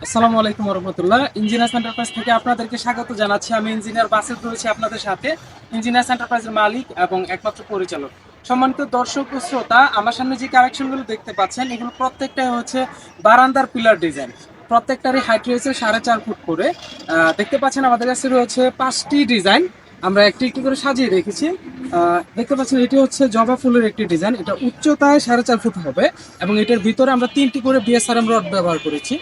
আসসালামু আলাইকুম রহমতুল্লাহ। Engineers enterprise থেকে আপনাদেরকে স্বাগত জানাচ্ছি। আমি ইঞ্জিনিয়ার বাসিত রয়েছি আপনাদের সাথে, ইঞ্জিনিয়ার্স এন্টারপ্রাইজের মালিক এবং একমাত্র পরিচালক। সম্মানিত দর্শক ও শ্রোতা, আমার সামনে যে কালেকশনগুলো দেখতে পাচ্ছেন এগুলো প্রত্যেকটাই হচ্ছে বারান্দার পিলার ডিজাইন। প্রত্যেকটারই হাইট রয়েছে 4.5 ফুট করে। দেখতে পাচ্ছেন আমাদের কাছে রয়েছে 5টি ডিজাইন। আমরা একটি একটি করে সাজিয়ে রেখেছি। দেখতে পাচ্ছেন এটি হচ্ছে জবা ফুলের একটি ডিজাইন। এটা উচ্চতায় 4.5 ফুট হবে এবং এটার ভিতরে আমরা 3টি করে বিএসআরএম রড ব্যবহার করেছি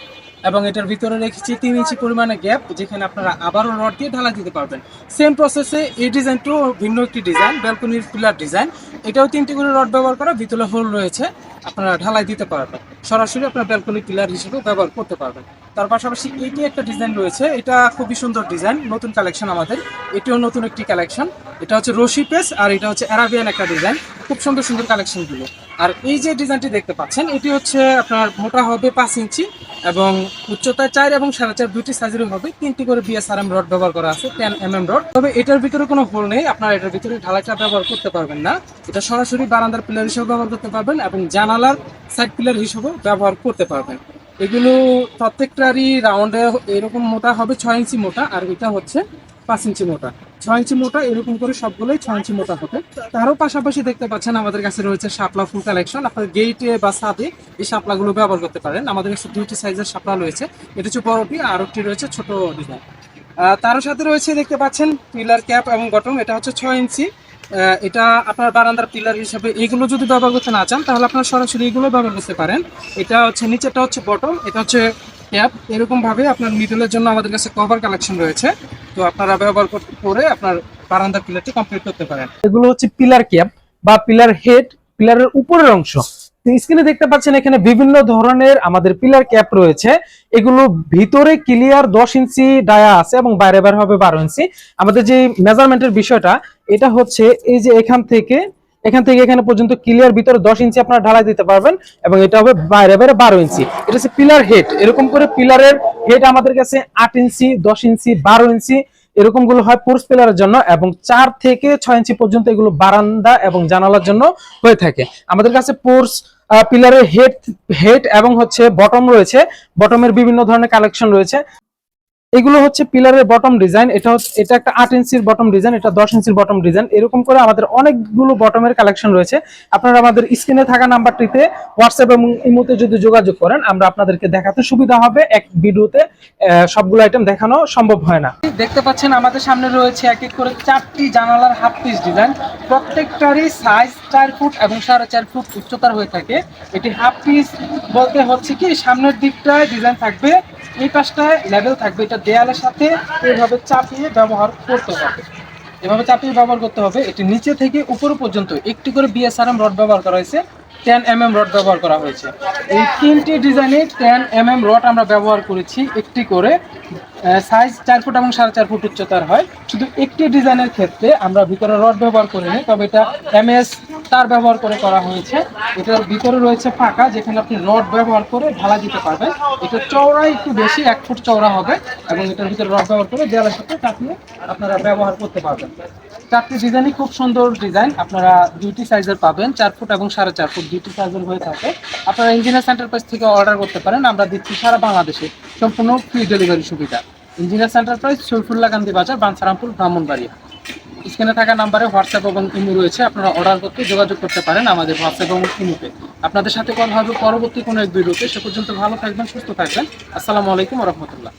এবং এটার ভিতরে রেখেছি 3 ইঞ্চি পরিমাণে গ্যাপ, যেখানে আপনারা আবারও রড দিয়ে ঢালাই দিতে পারবেন। সেম প্রসেসে এই ডিজাইনটাও ভিন্ন একটি ডিজাইন, ব্যালকনির পিলার ডিজাইন। এটাও 3টি করে রড ব্যবহার করা, ভিতরে হোল রয়েছে, আপনারা ঢালাই দিতে পারবেন, সরাসরি আপনার ব্যালকনি পিলার হিসেবে ব্যবহার করতে পারবেন। তার পাশাপাশি এটি একটা ডিজাইন রয়েছে, এটা খুবই সুন্দর ডিজাইন, নতুন কালেকশন আমাদের। এটিও নতুন একটি কালেকশন। এটা হচ্ছে রশি পেস আর এটা হচ্ছে অ্যারাবিয়ান একটা ডিজাইন। খুব সুন্দর সুন্দর কালেকশনগুলো। আর এই যে ডিজাইনটি দেখতে পাচ্ছেন এটি হচ্ছে আপনার মোটা হবে 5 ইঞ্চি এবং উচ্চতায় 4 এবং 4.5 দুইটি সাইজেরই হবে। 3টি করে বিএসআরএম রড ব্যবহার করা আছে, 10 রড। তবে এটার ভিতরে কোনো হোল নেই, আপনারা এটার ভিতরে ঢালাইটা ব্যবহার করতে পারবেন না। এটা সরাসরি বারান্দার পিলার হিসেবে ব্যবহার করতে পারবেন এবং জানালার সাইড পিলার হিসেবেও ব্যবহার করতে পারবেন। এগুলো প্রত্যেকটারই রাউন্ডে এরকম মোটা হবে 6 ইঞ্চি মোটা, আর এটা হচ্ছে 5 ইঞ্চি মোটা। 6 ইঞ্চি মোটা, এরকম করে সবগুলোই 6 ইঞ্চি মোটা হবে। তারও পাশাপাশি দেখতে পাচ্ছেন আমাদের কাছে রয়েছে শাপলা ফুল কালেকশন। আপনার গেটে বা ছাদে এই শাপলাগুলো ব্যবহার করতে পারেন। আমাদের কাছে 2টি সাইজের শাপলা রয়েছে, এটা হচ্ছে বড়টি আর একটি রয়েছে ছোট ডিজাইন। তারও সাথে রয়েছে দেখতে পাচ্ছেন পিলার ক্যাপ এবং বটম, এটা হচ্ছে 6 ইঞ্চি। এটা আপনার বারান্দার পিলার হিসেবে এগুলো যদি ব্যবহার করতে না চান তাহলে আপনারা সরাসরি এগুলো ব্যবহার করতে পারেন। এটা হচ্ছে নিচেটা হচ্ছে বটম, এটা হচ্ছে ক্যাপ। এরকম ভাবে আপনার মিডলের জন্য আমাদের কাছে কভার কালেকশন রয়েছে, তো আপনারা ব্যবহার করে আপনার বারান্দার পিলারটি কমপ্লিট করতে পারেন। এগুলো হচ্ছে পিলার ক্যাপ বা পিলার হেড, পিলারের উপরের অংশ। স্ক্রিনে দেখতে পাচ্ছেন এখানে বিভিন্ন ধরনের আমাদের পিলার ক্যাপ রয়েছে। এগুলো ভিতরে ক্লিয়ার 10 ইঞ্চি ডায়া আছে এবং বাইরে বাইরে হবে 12 ইঞ্চি। আমাদের যে মেজারমেন্টের বিষয়টা, এটা হচ্ছে এই যে এখান থেকে এখানে পর্যন্ত ক্লিয়ার ভিতরে 10 ইঞ্চি আপনারা ঢালাই দিতে পারবেন এবং এটা হবে বাইরে বাইরে 12 ইঞ্চি। এটা হচ্ছে পিলার হেড। এরকম করে পিলারের হেড আমাদের কাছে 8 ইঞ্চি, 10 ইঞ্চি, 12 ইঞ্চি এরকম গুলো হয় পোর্স পিলারের জন্য, এবং 4 থেকে 6 ইঞ্চি পর্যন্ত এগুলো বারান্দা এবং জানালার জন্য হয়ে থাকে। আমাদের কাছে পোর্স পিলারের হেড এবং হচ্ছে বটম রয়েছে। বটমের বিভিন্ন ধরনের কালেকশন রয়েছে। এগুলো হচ্ছে পিলারের বটম ডিজাইন। এটা একটা 8 ইঞ্চির বটম ডিজাইন, এটা 10 ইঞ্চির বটম ডিজাইন। এরকম করে আমাদের অনেকগুলো বটমের কালেকশন রয়েছে। আপনারা আমাদের স্ক্রিনে থাকা নাম্বারটিতে হোয়াটসঅ্যাপ এবং ইমোতে যদি যোগাযোগ করেন আমরা আপনাদেরকে দেখাতে সুবিধা হবে। এক ভিডিওতে সবগুলো আইটেম দেখানো সম্ভব হয় না। দেখতে পাচ্ছেন আমাদের সামনে রয়েছে এক এক করে 4টি জানালার হাফ পিস ডিজাইন। প্রত্যেকটারই সাইজ 4 ফুট এবং 4.5 ফুট উচ্চতার হয়ে থাকে। এটি হাফ পিস বলতে হচ্ছে কি, সামনের দিকটায় ডিজাইন থাকবে, এই পাশটায় লেভেল থাকবে। এটা দেয়ালের সাথে এইভাবে চাপিয়ে ব্যবহার করতে হবে, এভাবে চাপিয়ে ব্যবহার করতে হবে। এটি নিচে থেকে উপর পর্যন্ত একটি করে বিএসআরএম রড ব্যবহার করা হয়েছে, 10 রড ব্যবহার করা হয়েছে। এই 3টি ডিজাইনে 10 রড আমরা ব্যবহার করেছি একটি করে। সাইজ 4 ফুট এবং 4.5 ফুট উচ্চতার হয়। শুধু একটি ডিজাইনের ক্ষেত্রে আমরা ভিতরে রড ব্যবহার করিনি, তবে এটা এমএস তার ব্যবহার করে করা হয়েছে। এটার ভিতরে রয়েছে ফাঁকা, যেখানে আপনি রড ব্যবহার করে ঢালা দিতে পারবেন। এটা চওড়াই একটু বেশি, 1 ফুট চওড়া হবে এবং এটার ভিতরে রড ব্যবহার করে দেওয়ালের সাথে চাপিয়ে আপনারা ব্যবহার করতে পারবেন। 4টি ডিজাইনই খুব সুন্দর ডিজাইন। আপনারা 2টি সাইজের পাবেন, 4 ফুট এবং 4.5 ফুট 2টি সাইজের হয়ে থাকে। আপনারা ইঞ্জিনিয়ার এন্টারপ্রাইজ থেকে অর্ডার করতে পারেন। আমরা দিচ্ছি সারা বাংলাদেশে সম্পূর্ণ ফ্রি ডেলিভারি সুবিধা। ইঞ্জিনিয়ার এন্টারপ্রাইজ, শরীফুল্লাহ গান্ধী বাজার, বাঞ্ছারামপুর, ব্রাহ্মণবাড়িয়া। স্ক্রিনে থাকা নাম্বারে হোয়াটসঅ্যাপ এবং ইমো রয়েছে, আপনারা অর্ডার করতে যোগাযোগ করতে পারেন আমাদের হোয়াটসঅ্যাপ এবং ইমোতে। আপনাদের সাথে কথা হবে পরবর্তী কোনো এক ভিডিওতে। সে পর্যন্ত ভালো থাকবেন, সুস্থ থাকবেন। আসসালামু আলাইকুম ওয়া রাহমাতুল্লাহ।